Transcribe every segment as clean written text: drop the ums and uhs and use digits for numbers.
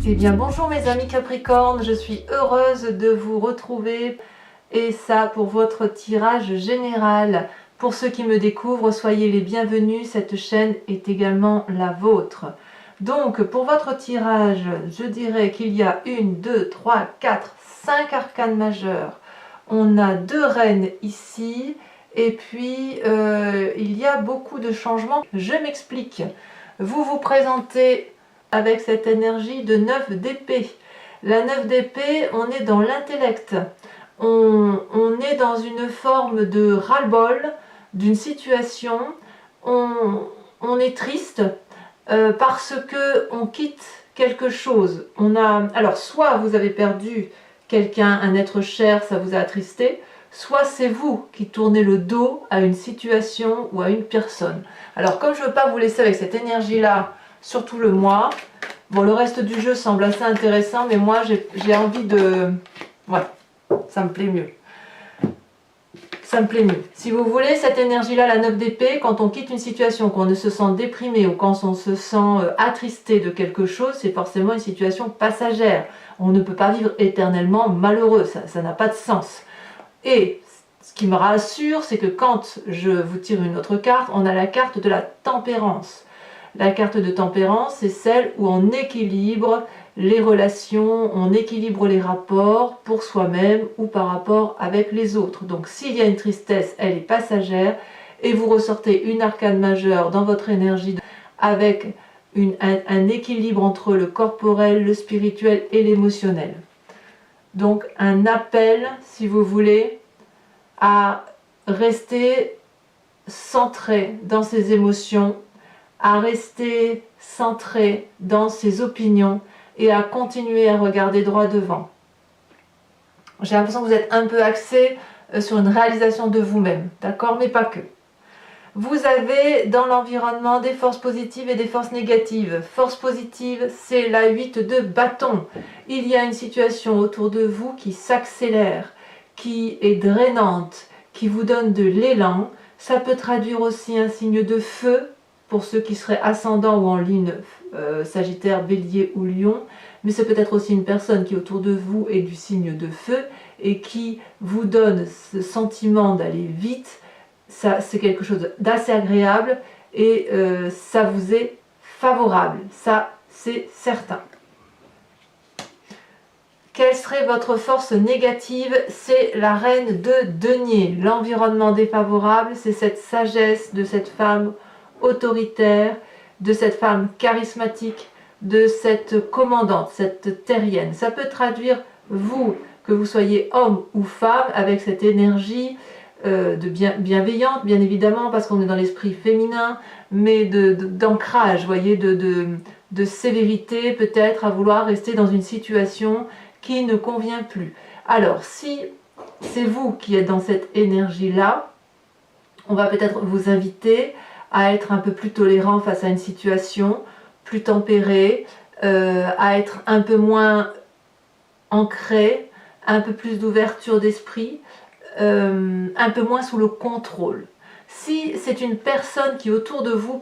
Eh bien bonjour mes amis Capricorne, je suis heureuse de vous retrouver et ça pour votre tirage général. Pour ceux qui me découvrent, soyez les bienvenus, cette chaîne est également la vôtre. Donc pour votre tirage, je dirais qu'il y a 1, 2, 3, 4, 5 arcanes majeurs. On a 2 reines ici et puis il y a beaucoup de changements. Je m'explique. Vous vous présentez avec cette énergie de 9 d'épée. La 9 d'épée, on est dans l'intellect. On est dans une forme de ras-le-bol d'une situation. On est triste parce que on quitte quelque chose. Alors, soit vous avez perdu quelqu'un, un être cher, ça vous a attristé, soit c'est vous qui tournez le dos à une situation ou à une personne. Alors, comme je ne veux pas vous laisser avec cette énergie-là, surtout le mois. Bon, le reste du jeu semble assez intéressant, mais moi, j'ai envie de... Ouais, ça me plaît mieux. Ça me plaît mieux. Si vous voulez, cette énergie-là, la 9 d'épée, quand on quitte une situation, qu'on se sent déprimé ou quand on se sent attristé de quelque chose, c'est forcément une situation passagère. On ne peut pas vivre éternellement malheureux, ça n'a pas de sens. Et ce qui me rassure, c'est que quand je vous tire une autre carte, on a la carte de la tempérance. La carte de tempérance, c'est celle où on équilibre les relations, on équilibre les rapports pour soi-même ou par rapport avec les autres. Donc s'il y a une tristesse, elle est passagère et vous ressortez une arcane majeure dans votre énergie avec un équilibre entre le corporel, le spirituel et l'émotionnel. Donc un appel, si vous voulez, à rester centré dans ses émotions, à rester centré dans ses opinions et à continuer à regarder droit devant. J'ai l'impression que vous êtes un peu axé sur une réalisation de vous-même, d'accord, mais pas que. Vous avez dans l'environnement des forces positives et des forces négatives. Force positive, c'est la 8 de bâton. Il y a une situation autour de vous qui s'accélère, qui est drainante, qui vous donne de l'élan. Ça peut traduire aussi un signe de feu, pour ceux qui seraient ascendants ou en ligne Sagittaire, Bélier ou Lion, mais c'est peut-être aussi une personne qui autour de vous est du signe de feu et qui vous donne ce sentiment d'aller vite. Ça, c'est quelque chose d'assez agréable et ça vous est favorable, ça c'est certain. Quelle serait votre force négative? C'est la reine de denier. L'environnement défavorable, c'est cette sagesse de cette femme autoritaire, de cette femme charismatique, de cette commandante, cette terrienne. Ça peut traduire vous, que vous soyez homme ou femme, avec cette énergie bienveillante, bien évidemment, parce qu'on est dans l'esprit féminin, mais d'ancrage, voyez, de sévérité, peut-être, à vouloir rester dans une situation qui ne convient plus. Alors, si c'est vous qui êtes dans cette énergie-là, on va peut-être vous inviter à être un peu plus tolérant face à une situation, plus tempéré, à être un peu moins ancré, un peu plus d'ouverture d'esprit, un peu moins sous le contrôle. Si c'est une personne qui autour de vous,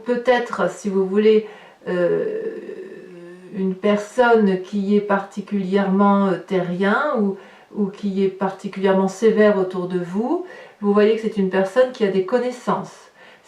peut-être, si vous voulez, une personne qui est particulièrement terrien ou qui est particulièrement sévère autour de vous, vous voyez que c'est une personne qui a des connaissances.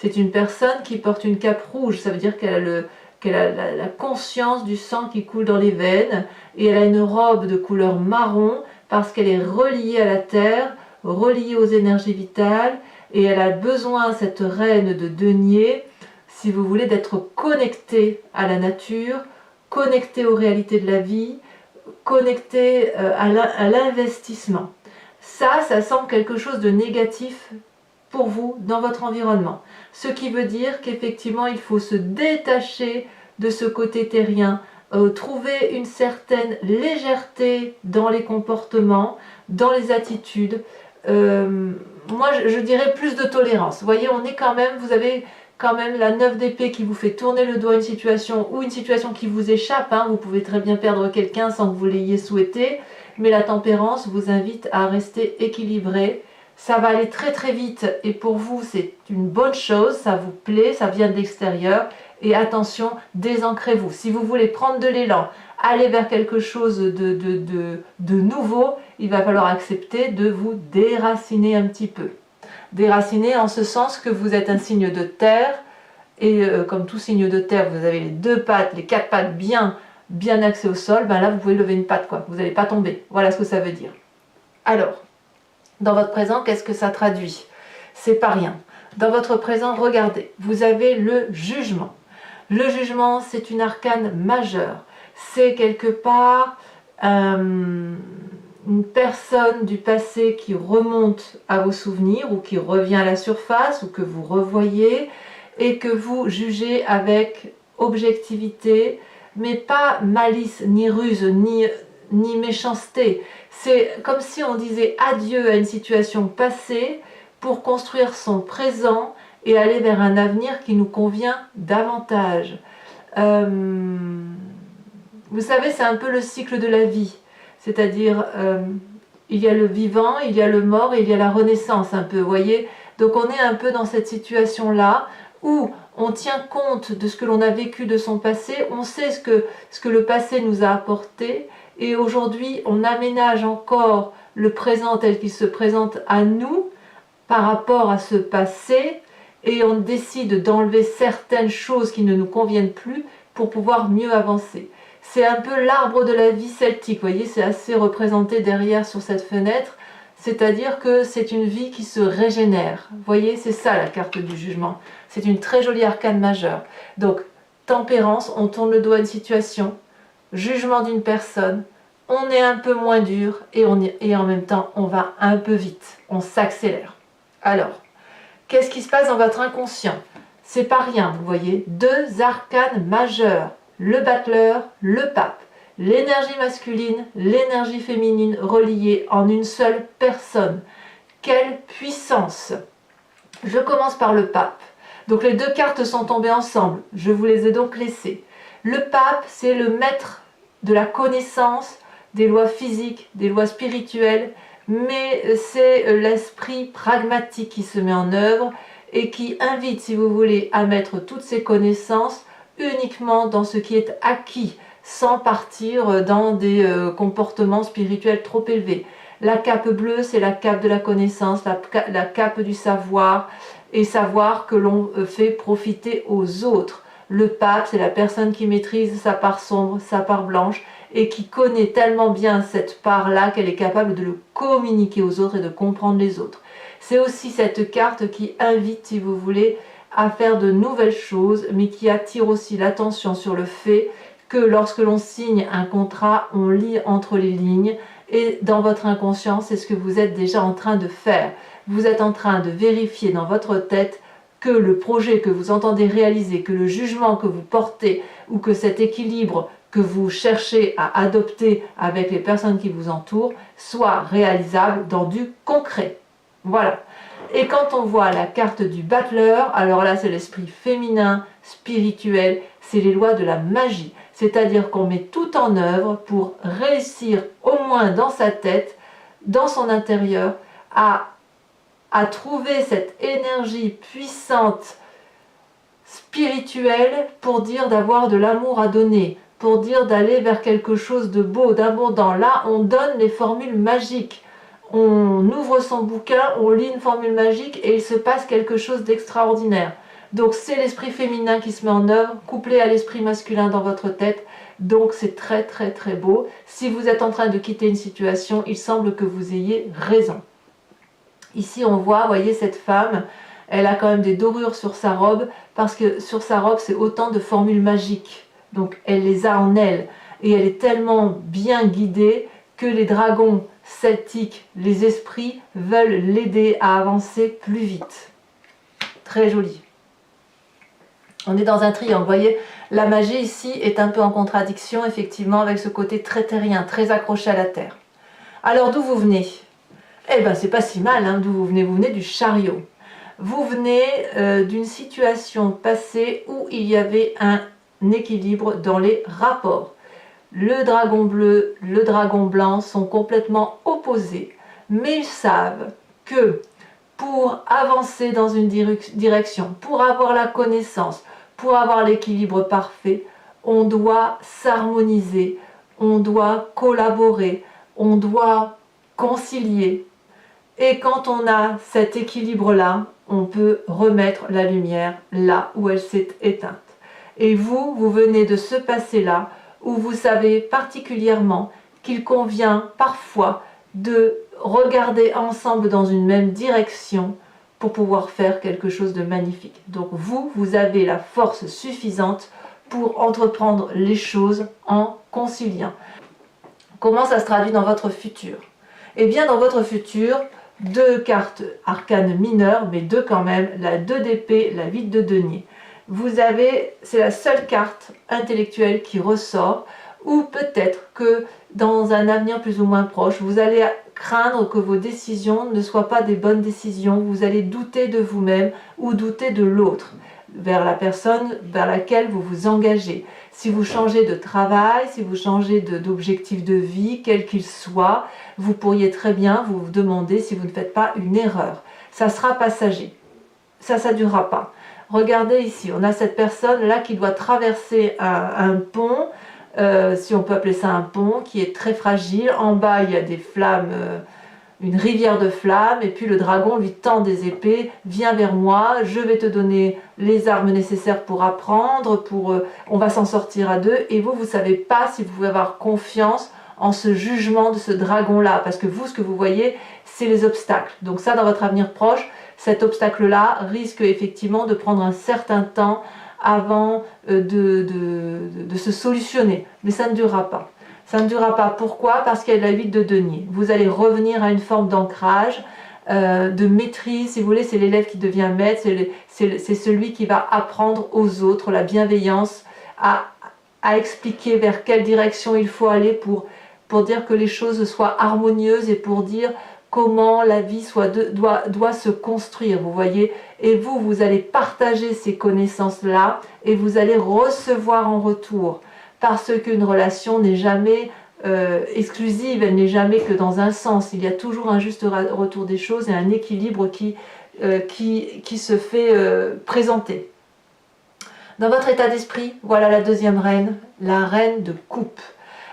C'est une personne qui porte une cape rouge, ça veut dire qu'elle a la conscience du sang qui coule dans les veines et elle a une robe de couleur marron parce qu'elle est reliée à la terre, reliée aux énergies vitales et elle a besoin, cette reine de denier, si vous voulez, d'être connectée à la nature, connectée aux réalités de la vie, connectée à l'investissement. Ça semble quelque chose de négatif pour vous dans votre environnement. Ce qui veut dire qu'effectivement, il faut se détacher de ce côté terrien, trouver une certaine légèreté dans les comportements, dans les attitudes. Moi, je dirais plus de tolérance. Vous voyez, vous avez quand même la 9 d'épée qui vous fait tourner le dos à une situation ou une situation qui vous échappe. Vous pouvez très bien perdre quelqu'un sans que vous l'ayez souhaité, mais la tempérance vous invite à rester équilibré. Ça va aller très très vite et pour vous c'est une bonne chose, ça vous plaît, ça vient de l'extérieur Et attention, désancrez-vous. Si vous voulez prendre de l'élan, aller vers quelque chose de nouveau, il va falloir accepter de vous déraciner un petit peu. Déraciner en ce sens que vous êtes un signe de terre, et comme tout signe de terre, vous avez les 2 pattes, les 4 pattes bien axées au sol, ben là vous pouvez lever une patte, quoi. Vous n'allez pas tomber. Voilà ce que ça veut dire. Alors, dans votre présent, qu'est-ce que ça traduit? C'est pas rien. Dans votre présent, regardez, vous avez le jugement. Le jugement, c'est une arcane majeure. C'est quelque part une personne du passé qui remonte à vos souvenirs ou qui revient à la surface ou que vous revoyez et que vous jugez avec objectivité, mais pas malice, ni ruse, ni méchanceté. C'est comme si on disait adieu à une situation passée pour construire son présent et aller vers un avenir qui nous convient davantage. Vous savez, c'est un peu le cycle de la vie. C'est-à-dire, il y a le vivant, il y a le mort et il y a la renaissance un peu, vous voyez. Donc on est un peu dans cette situation-là où on tient compte de ce que l'on a vécu de son passé, on sait ce que le passé nous a apporté et aujourd'hui on aménage encore le présent tel qu'il se présente à nous par rapport à ce passé et on décide d'enlever certaines choses qui ne nous conviennent plus pour pouvoir mieux avancer. C'est un peu l'arbre de la vie celtique, vous voyez, c'est assez représenté derrière sur cette fenêtre, c'est-à-dire que c'est une vie qui se régénère. Vous voyez, c'est ça la carte du jugement. C'est une très jolie arcane majeure. Donc, tempérance, on tourne le dos à une situation, jugement d'une personne, on est un peu moins dur et en même temps, on va un peu vite, on s'accélère. Alors, qu'est-ce qui se passe dans votre inconscient? C'est pas rien, vous voyez, 2 arcanes majeures, le battleur, le pape, l'énergie masculine, l'énergie féminine reliées en une seule personne. Quelle puissance! Je commence par le pape. Donc les 2 cartes sont tombées ensemble, je vous les ai donc laissées. Le pape, c'est le maître de la connaissance, des lois physiques, des lois spirituelles, mais c'est l'esprit pragmatique qui se met en œuvre et qui invite, si vous voulez, à mettre toutes ces connaissances uniquement dans ce qui est acquis, sans partir dans des comportements spirituels trop élevés. La cape bleue, c'est la cape de la connaissance, la cape du savoir, et savoir que l'on fait profiter aux autres. Le pape, c'est la personne qui maîtrise sa part sombre, sa part blanche, et qui connaît tellement bien cette part-là qu'elle est capable de le communiquer aux autres et de comprendre les autres. C'est aussi cette carte qui invite, si vous voulez, à faire de nouvelles choses, mais qui attire aussi l'attention sur le fait que lorsque l'on signe un contrat, on lit entre les lignes, et dans votre inconscient, c'est ce que vous êtes déjà en train de faire. Vous êtes en train de vérifier dans votre tête que le projet que vous entendez réaliser, que le jugement que vous portez, ou que cet équilibre que vous cherchez à adopter avec les personnes qui vous entourent, soit réalisable dans du concret. Voilà. Et quand on voit la carte du battleur, alors là c'est l'esprit féminin, spirituel, c'est les lois de la magie. C'est-à-dire qu'on met tout en œuvre pour réussir, au moins dans sa tête, dans son intérieur, à trouver cette énergie puissante, spirituelle, pour dire d'avoir de l'amour à donner, pour dire d'aller vers quelque chose de beau, d'abondant. Là, on donne les formules magiques. On ouvre son bouquin, on lit une formule magique et il se passe quelque chose d'extraordinaire. Donc c'est l'esprit féminin qui se met en œuvre, couplé à l'esprit masculin dans votre tête. Donc c'est très très très beau. Si vous êtes en train de quitter une situation, il semble que vous ayez raison. Ici on voit, vous voyez cette femme, elle a quand même des dorures sur sa robe, parce que sur sa robe c'est autant de formules magiques. Donc elle les a en elle. Et elle est tellement bien guidée que les dragons celtiques, les esprits, veulent l'aider à avancer plus vite. Très joli. On est dans un triangle, vous voyez, la magie ici est un peu en contradiction, effectivement, avec ce côté très terrien, très accroché à la terre. Alors, d'où vous venez? Eh bien, c'est pas si mal, hein, d'où vous venez du chariot. Vous venez d'une situation passée où il y avait un équilibre dans les rapports. Le dragon bleu, le dragon blanc sont complètement opposés, mais ils savent que pour avancer dans une direction, pour avoir la connaissance, Pour avoir l'équilibre parfait, on doit s'harmoniser, on doit collaborer, on doit concilier. Et quand on a cet équilibre-là, on peut remettre la lumière là où elle s'est éteinte. Et vous, vous venez de ce passé-là où vous savez particulièrement qu'il convient parfois de regarder ensemble dans une même direction pour pouvoir faire quelque chose de magnifique. Donc vous, vous avez la force suffisante pour entreprendre les choses en conciliant. Comment ça se traduit dans votre futur? Eh bien, dans votre futur, 2 cartes arcanes mineures, mais 2 quand même, la 2 d'épée, la 8 de denier. Vous avez, c'est la seule carte intellectuelle qui ressort, ou peut-être que dans un avenir plus ou moins proche, vous allez craindre que vos décisions ne soient pas des bonnes décisions, vous allez douter de vous-même ou douter de l'autre, vers la personne vers laquelle vous vous engagez. Si vous changez de travail, si vous changez d'objectif de vie, quel qu'il soit, vous pourriez très bien vous demander si vous ne faites pas une erreur. Ça sera passager, ça ne durera pas. Regardez ici, on a cette personne-là qui doit traverser un pont, si on peut appeler ça un pont, qui est très fragile. En bas, il y a des flammes, une rivière de flammes, et puis le dragon lui tend des épées. Viens vers moi, je vais te donner les armes nécessaires pour apprendre, on va s'en sortir à 2. Et vous, vous ne savez pas si vous pouvez avoir confiance en ce jugement de ce dragon-là, parce que vous, ce que vous voyez, c'est les obstacles. Donc ça, dans votre avenir proche, cet obstacle-là risque effectivement de prendre un certain temps avant de se solutionner. Mais ça ne durera pas. Ça ne durera pas. Pourquoi? Parce qu'il y a la 8 de denier. Vous allez revenir à une forme d'ancrage, de maîtrise. Si vous voulez, c'est l'élève qui devient maître, c'est celui qui va apprendre aux autres la bienveillance, à expliquer vers quelle direction il faut aller pour dire que les choses soient harmonieuses et pour dire comment la vie doit se construire, vous voyez. Et vous allez partager ces connaissances-là et vous allez recevoir en retour. Parce qu'une relation n'est jamais exclusive, elle n'est jamais que dans un sens. Il y a toujours un juste retour des choses et un équilibre qui se fait présenter. Dans votre état d'esprit, voilà la deuxième reine, la reine de coupe.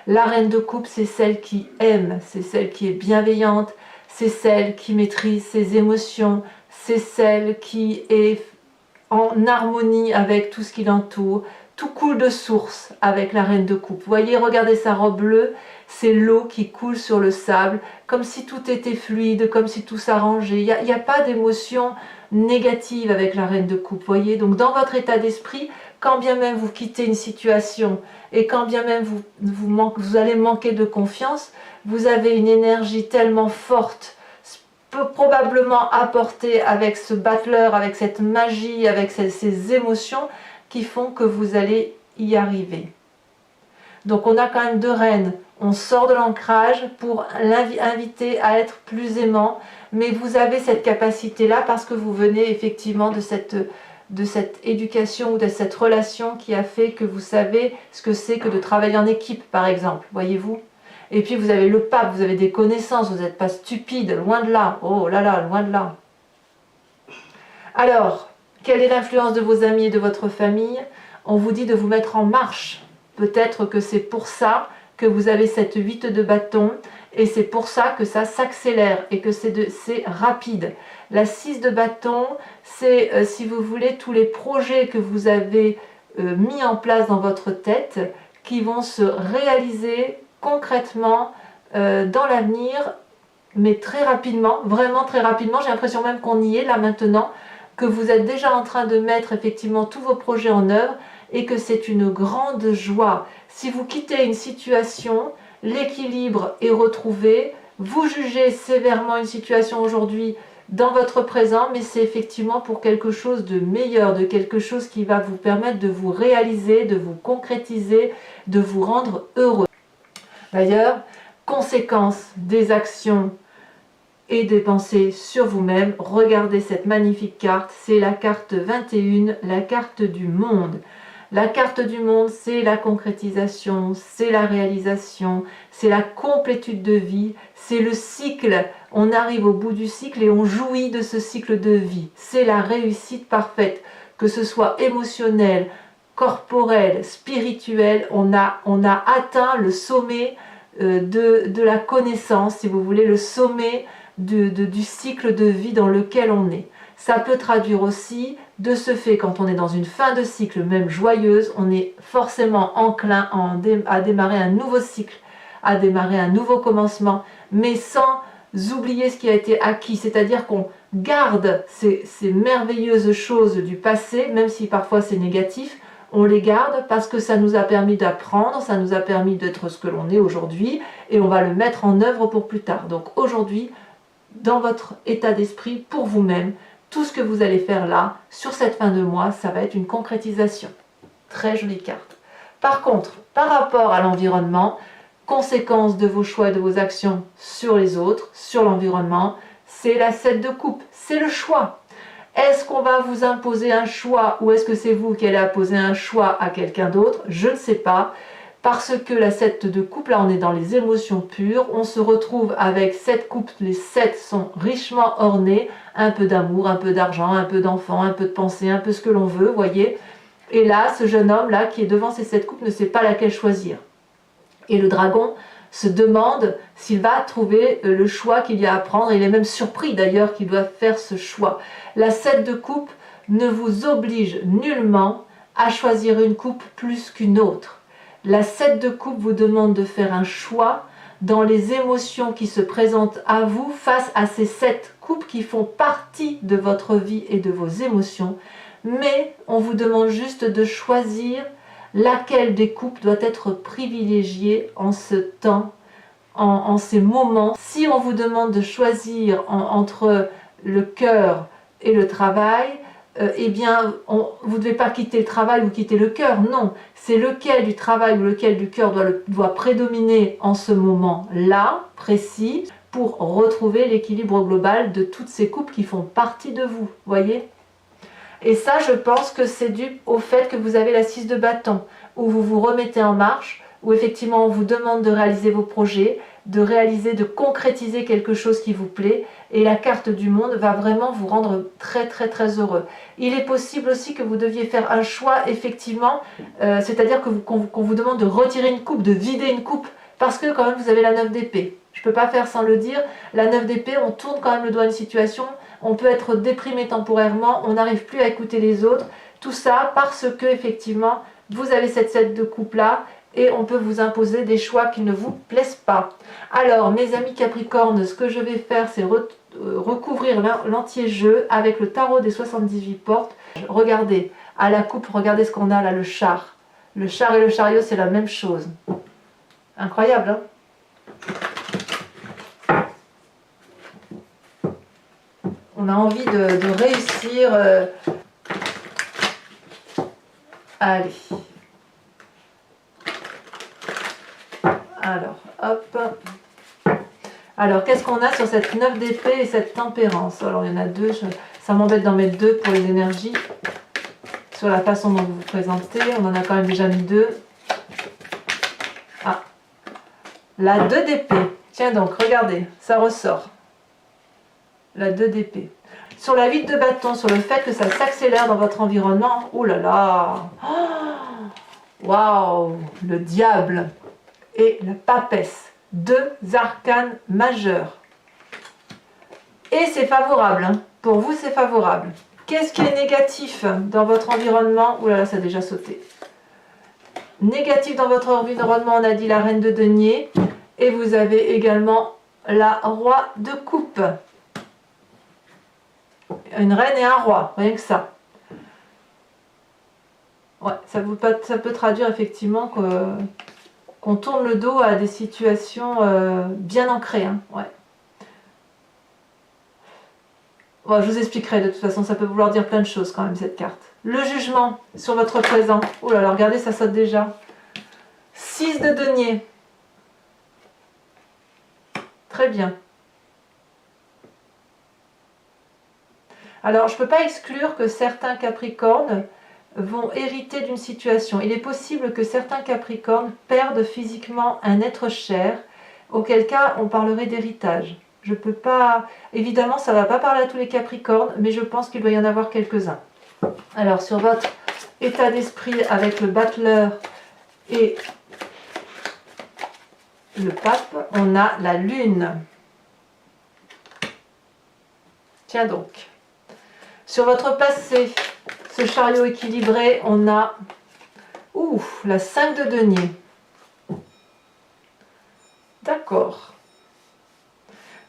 La reine de coupe, c'est celle qui aime, c'est celle qui est bienveillante, c'est celle qui maîtrise ses émotions, c'est celle qui est en harmonie avec tout ce qui l'entoure. Tout coule de source avec la reine de coupe. Vous voyez, regardez sa robe bleue, c'est l'eau qui coule sur le sable, comme si tout était fluide, comme si tout s'arrangeait. Il n'y a pas d'émotion négative avec la reine de coupe, vous voyez. Donc dans votre état d'esprit, quand bien même vous quittez une situation et quand bien même vous allez manquer de confiance, vous avez une énergie tellement forte, probablement apportée avec ce battleur, avec cette magie, avec ces émotions qui font que vous allez y arriver. Donc on a quand même 2 reines. On sort de l'ancrage pour l'inviter à être plus aimant, mais vous avez cette capacité-là parce que vous venez effectivement de cette éducation ou de cette relation qui a fait que vous savez ce que c'est que de travailler en équipe, par exemple, voyez-vous. Et puis vous avez le pape, vous avez des connaissances, vous n'êtes pas stupide, loin de là. Oh là là, loin de là. Alors, quelle est l'influence de vos amis et de votre famille? On vous dit de vous mettre en marche. Peut-être que c'est pour ça que vous avez cette 8 de bâton et c'est pour ça que ça s'accélère et que c'est rapide. La 6 de bâton, c'est, si vous voulez, tous les projets que vous avez mis en place dans votre tête qui vont se réaliser concrètement dans l'avenir, mais très rapidement, vraiment très rapidement. J'ai l'impression même qu'on y est là maintenant, que vous êtes déjà en train de mettre effectivement tous vos projets en œuvre et que c'est une grande joie. Si vous quittez une situation, l'équilibre est retrouvé, vous jugez sévèrement une situation aujourd'hui dans votre présent, mais c'est effectivement pour quelque chose de meilleur, de quelque chose qui va vous permettre de vous réaliser, de vous concrétiser, de vous rendre heureux. D'ailleurs, conséquence des actions et des pensées sur vous-même, regardez cette magnifique carte, c'est la carte 21, la carte du monde. La carte du monde, c'est la concrétisation, c'est la réalisation, c'est la complétude de vie, c'est le cycle. On arrive au bout du cycle et on jouit de ce cycle de vie. C'est la réussite parfaite. que ce soit émotionnel, corporel, spirituel, on a atteint le sommet de la connaissance, si vous voulez, le sommet du cycle de vie dans lequel on est. Ça peut traduire aussi, de ce fait, quand on est dans une fin de cycle, même joyeuse, on est forcément enclin à démarrer un nouveau cycle, à démarrer un nouveau commencement, mais sans oublier ce qui a été acquis, c'est-à-dire qu'on garde ces merveilleuses choses du passé, même si parfois c'est négatif, on les garde parce que ça nous a permis d'apprendre, ça nous a permis d'être ce que l'on est aujourd'hui, et on va le mettre en œuvre pour plus tard. Donc aujourd'hui, dans votre état d'esprit, pour vous-même, tout ce que vous allez faire là, sur cette fin de mois, ça va être une concrétisation. Très jolie carte. Par contre, par rapport à l'environnement, conséquence de vos choix et de vos actions sur les autres, sur l'environnement, c'est la 7 de coupe, c'est le choix. Est-ce qu'on va vous imposer un choix ou est-ce que c'est vous qui allez imposer un choix à quelqu'un d'autre? Je ne sais pas. Parce que la 7 de coupe, là on est dans les émotions pures, on se retrouve avec 7 coupes, les 7 sont richement ornées, un peu d'amour, un peu d'argent, un peu d'enfants, un peu de pensée, un peu ce que l'on veut, voyez. Et là, ce jeune homme là qui est devant ces 7 coupes ne sait pas laquelle choisir. Et le dragon se demande s'il va trouver le choix qu'il y a à prendre, il est même surpris d'ailleurs qu'il doit faire ce choix. La 7 de coupe ne vous oblige nullement à choisir une coupe plus qu'une autre. La 7 de coupe vous demande de faire un choix dans les émotions qui se présentent à vous face à ces 7 coupes qui font partie de votre vie et de vos émotions. Mais on vous demande juste de choisir laquelle des coupes doit être privilégiée en ce temps, en ces moments. Si on vous demande de choisir entre le cœur et le travail, eh bien, vous ne devez pas quitter le travail ou quitter le cœur, non. C'est lequel du travail ou lequel du cœur doit prédominer en ce moment-là, précis, pour retrouver l'équilibre global de toutes ces coupes qui font partie de vous, voyez? Et ça, je pense que c'est dû au fait que vous avez la 6 de bâton, où vous vous remettez en marche, où effectivement on vous demande de réaliser vos projets, de concrétiser quelque chose qui vous plaît, et la carte du monde va vraiment vous rendre très très très heureux. Il est possible aussi que vous deviez faire un choix effectivement, c'est-à-dire qu'on vous demande de retirer une coupe, de vider une coupe, parce que quand même vous avez la 9 d'épée. Je ne peux pas faire sans le dire, la 9 d'épée, on tourne quand même le doigt à une situation, on peut être déprimé temporairement, on n'arrive plus à écouter les autres, tout ça parce que effectivement vous avez cette 7 de coupe là, et on peut vous imposer des choix qui ne vous plaisent pas. Alors, mes amis Capricorne, ce que je vais faire, c'est recouvrir l'entier-jeu avec le tarot des 78 portes. Regardez, à la coupe, regardez ce qu'on a là, le char. Le char et le chariot, c'est la même chose. Incroyable, hein? On a envie de réussir. Allez. Alors, hop. Alors, qu'est-ce qu'on a sur cette 9 d'épée et cette tempérance? Alors, il y en a deux. Ça m'embête d'en mettre deux pour les énergies. Sur la façon dont vous vous présentez. On en a quand même déjà mis deux. Ah. La 2 d'épée. Tiens donc, regardez. Ça ressort. La 2 d'épée. Sur la 8 de bâton, sur le fait que ça s'accélère dans votre environnement. Oh là là. Waouh. Le diable. Et la papesse, 2 arcanes majeurs. Et c'est favorable, hein. Pour vous c'est favorable. Qu'est-ce qui est négatif dans votre environnement? Ouh là là, ça a déjà sauté. Négatif dans votre environnement, on a dit la reine de denier. Et vous avez également la roi de coupe. Une reine et un roi, rien que ça. Ouais, ça peut traduire effectivement qu'on tourne le dos à des situations bien ancrées. Hein, ouais. Bon, je vous expliquerai de toute façon, ça peut vouloir dire plein de choses quand même cette carte. Le jugement sur votre présent. Oh là là, regardez, ça saute déjà. 6 de denier. Très bien. Alors, je ne peux pas exclure que certains Capricornes vont hériter d'une situation. Il est possible que certains Capricornes perdent physiquement un être cher, auquel cas on parlerait d'héritage. Je peux pas... Évidemment, ça ne va pas parler à tous les Capricornes, mais je pense qu'il doit y en avoir quelques-uns. Alors, sur votre état d'esprit avec le battleur et le pape, on a la lune. Tiens donc. Sur votre passé, ce chariot équilibré, on a la 5 de denier. D'accord.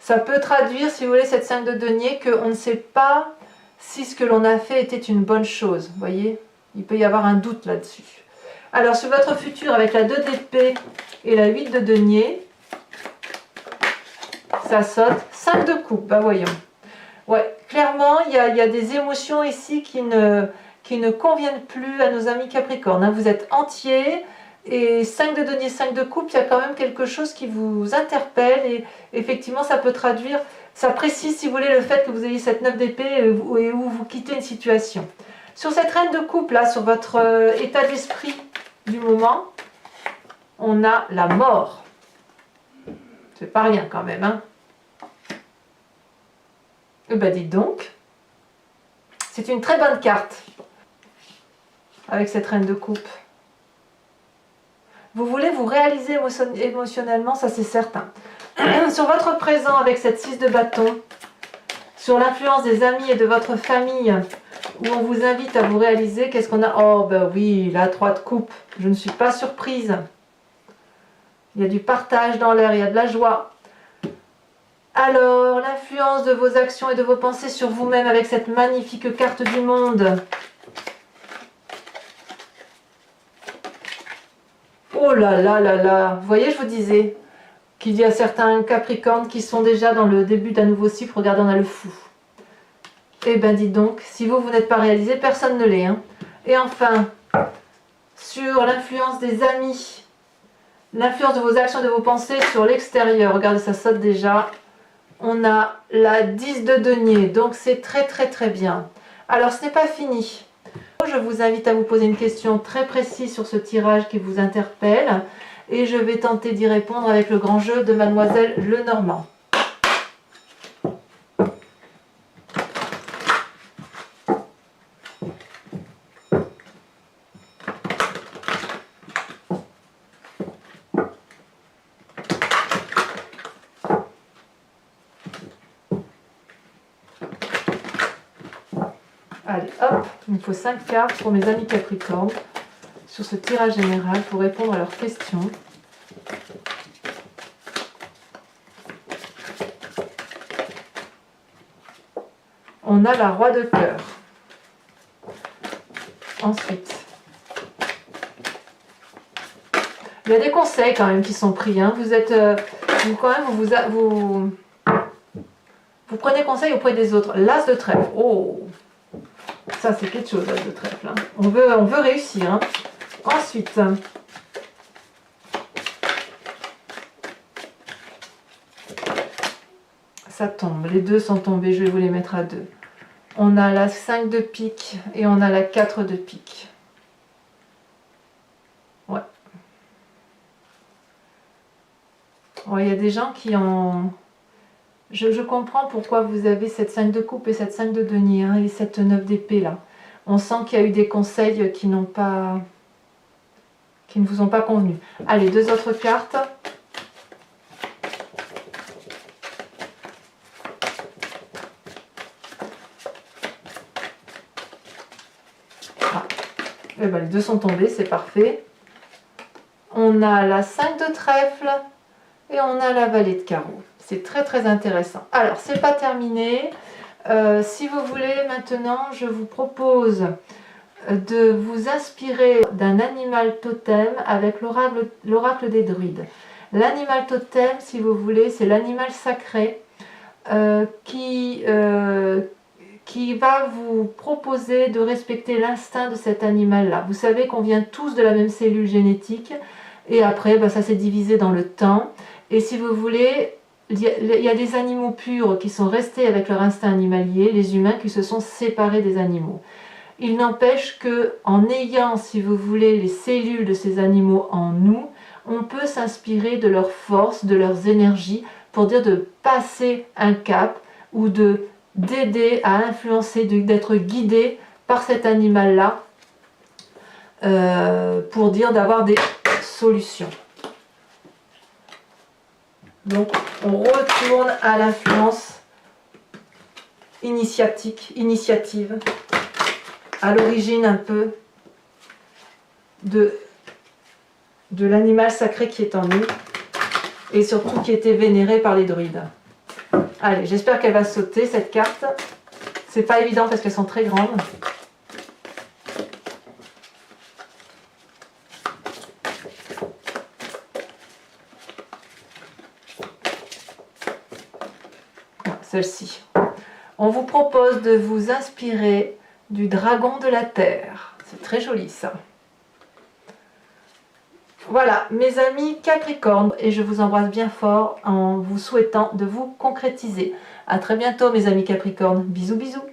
Ça peut traduire, si vous voulez, cette 5 de denier, qu'on ne sait pas si ce que l'on a fait était une bonne chose. Vous voyez, il peut y avoir un doute là-dessus. Alors, sur votre futur, avec la 2 d'épée et la 8 de denier, ça saute 5 de coupe. Bah voyons. Ouais, clairement, il y a des émotions ici qui ne conviennent plus à nos amis Capricorne. Hein. Vous êtes entiers et 5 de denier, 5 de coupe, il y a quand même quelque chose qui vous interpelle et effectivement, ça peut traduire, ça précise, si vous voulez, le fait que vous ayez cette 9 d'épée et où vous quittez une situation. Sur cette reine de coupe, là, sur votre état d'esprit du moment, on a la mort. C'est pas rien quand même, hein. Eh ben dites donc, c'est une très bonne carte avec cette reine de coupe. Vous voulez vous réaliser émotionnellement, ça c'est certain. Sur votre présent avec cette 6 de bâton, sur l'influence des amis et de votre famille, où on vous invite à vous réaliser, qu'est-ce qu'on a? Oh ben oui, la 3 de coupe, je ne suis pas surprise. Il y a du partage dans l'air, il y a de la joie. Alors, l'influence de vos actions et de vos pensées sur vous-même avec cette magnifique carte du monde. Oh là là là là, vous voyez, je vous disais qu'il y a certains Capricornes qui sont déjà dans le début d'un nouveau cycle. Regardez, on a le fou. Eh bien, dites donc, si vous n'êtes pas réalisé, personne ne l'est. Hein. Et enfin, sur l'influence des amis, l'influence de vos actions et de vos pensées sur l'extérieur. Regardez, ça saute déjà. On a la 10 de denier, donc c'est très très très bien. Alors ce n'est pas fini. Je vous invite à vous poser une question très précise sur ce tirage qui vous interpelle et je vais tenter d'y répondre avec le grand jeu de Mademoiselle Lenormand. Allez, hop, il me faut 5 cartes pour mes amis Capricorne sur ce tirage général pour répondre à leurs questions. On a la roi de cœur. Ensuite, il y a des conseils quand même qui sont pris. Hein. Vous êtes, vous prenez conseil auprès des autres. L'as de trèfle. Oh, ça c'est quelque chose, l'as de trèfle. Hein. On veut réussir. Hein. Ensuite, ça tombe. Les deux sont tombés. Je vais vous les mettre à deux. On a la 5 de pique et on a la 4 de pique. Ouais. Il y a des gens qui ont... Je comprends pourquoi vous avez cette 5 de coupe et cette 5 de denier hein, et cette 9 d'épée là. On sent qu'il y a eu des conseils qui ne vous ont pas convenu. Allez, deux autres cartes. Ah. Eh ben, les deux sont tombés, c'est parfait. On a la 5 de trèfle et on a la vallée de carreau. C'est très très intéressant. Alors, c'est pas terminé. Si vous voulez, maintenant, je vous propose de vous inspirer d'un animal totem avec l'oracle des druides. L'animal totem, si vous voulez, c'est l'animal sacré qui va vous proposer de respecter l'instinct de cet animal-là. Vous savez qu'on vient tous de la même cellule génétique et après, ça s'est divisé dans le temps. Et si vous voulez, il y a des animaux purs qui sont restés avec leur instinct animalier, les humains qui se sont séparés des animaux. Il n'empêche que, en ayant, si vous voulez, les cellules de ces animaux en nous, on peut s'inspirer de leurs forces, de leurs énergies, pour dire de passer un cap ou d'aider à influencer, d'être guidé par cet animal-là pour dire d'avoir des solutions. Donc on retourne à l'influence initiative, à l'origine un peu de l'animal sacré qui est en nous et surtout qui était vénéré par les druides. Allez, j'espère qu'elle va sauter cette carte. C'est pas évident parce qu'elles sont très grandes. Celle-ci. On vous propose de vous inspirer du dragon de la terre. C'est très joli ça. Voilà, mes amis Capricorne, et je vous embrasse bien fort en vous souhaitant de vous concrétiser. À très bientôt mes amis Capricorne. Bisous bisous.